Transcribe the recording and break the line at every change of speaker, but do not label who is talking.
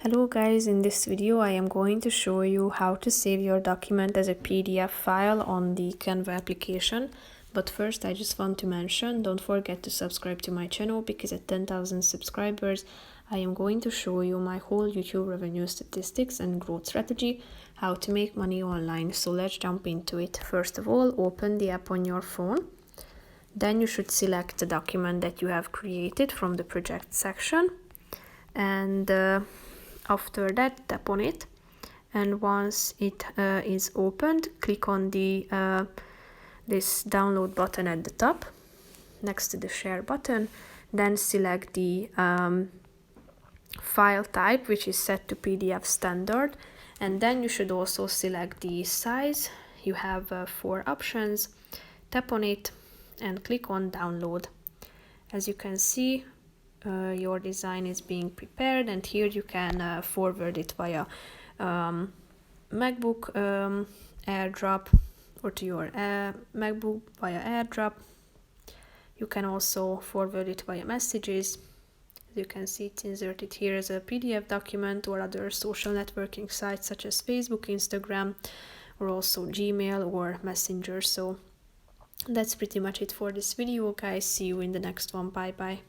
Hello guys, in this video I am going to show you how to save your document as a PDF file on the Canva application. But first I just want to mention, don't forget to subscribe to my channel because at 10,000 subscribers I am going to show you my whole YouTube revenue statistics and growth strategy, how to make money online. So let's jump into it. First of all, open the app on your phone. Then you should select the document that you have created from the project section, and after that tap on it, and once it is opened, click on the this download button at the top next to the share button. Then select the file type, which is set to PDF standard, and then you should also select the size. You have 4 options. Tap on it and click on download. As you can see, your design is being prepared, and here you can forward it via MacBook AirDrop, or to your MacBook via AirDrop. You can also forward it via messages. As you can see, it's inserted here as a PDF document, or other social networking sites such as Facebook, Instagram, or also Gmail or Messenger. So that's pretty much it for this video, guys. See you in the next one. Bye bye.